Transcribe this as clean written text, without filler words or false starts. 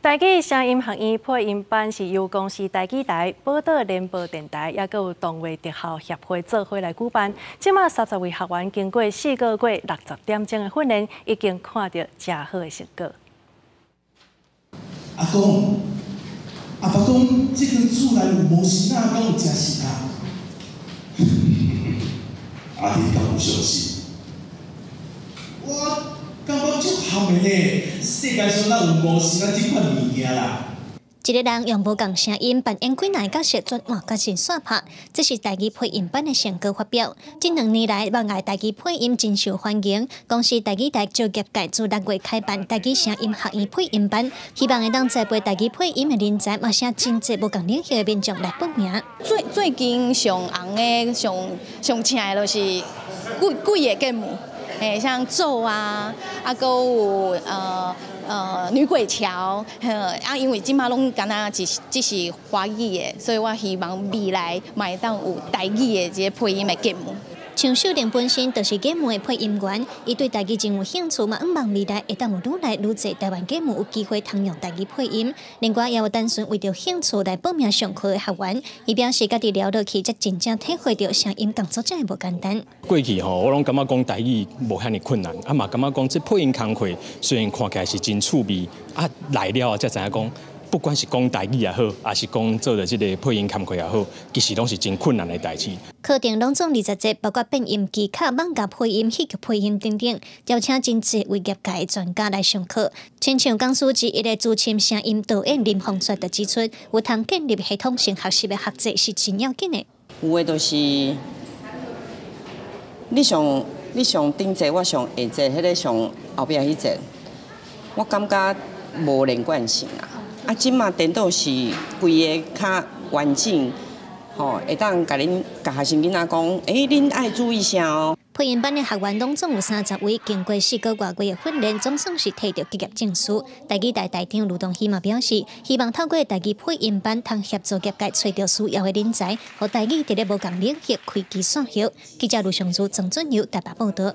台语声音学院配音班是由公司台语台、宝岛联播电台，也有动画特效协会做伙来举办。即马30位学员经过4个月60点钟的训练，已经看到真好的成果。阿公，阿爸讲，这间厝内有无钱啊？敢有食食啊？阿弟敢有相信？我感觉足合的呢，世界上哪有无钱啊？这款物件啦。 一个人用无共声音扮演几难角色，转换甲成煞拍，这是台语配音班的成果发表。近2年来，望爱台语配音真受欢迎。公司台语台就业界自6月开办台语声音学院配音班，希望会当栽培台语配音的人才，嘛写真侪无共领域的民众来报名。最近上红的、上请的就是几个节目，像咒啊，还有女鬼桥，因为即马拢敢若只是华语的，所以我希望未来会当有台语的这个配音的节目。像秀玲本身就是节目的配音员，伊对台语真有兴趣嘛，希望未来会当有愈来愈侪台湾节目有机会通用台语配音。另外，也有单纯为着兴趣来报名上课的学员，伊表示家己聊落去，才真正体会到声音工作真系无简单。过去我拢感觉讲台语无遐尼困难，嘛感觉讲这配音工课虽然看起来是真趣味，来了才知影讲。 不管是讲台语也好，还是讲做的这个配音工课也好，其实拢是真困难的代志。课程拢总20节，包括变音技巧、网架配音、戏剧配音等等，邀请真侪为业界的专家来上课。亲像讲师之一个资深声音导演林凤雪就指出，有通建立系统性学习的学习是真要紧的。有的就是你上顶节，我上下节，迄个上后壁迄节，我感觉无连贯性啊。 即马颠倒是规个较完整，会当甲学生囡仔讲，恁爱注意一下哦。配音班的学员拢总有30位，经过4个多月的训练，总算是摕到毕业证书。台语台台长卢东希嘛表示，希望透过台语配音班，通协助业界找到需要的人才，和台语伫咧无共领域开枝散叶。记者卢尚珠、郑俊佑台北报道。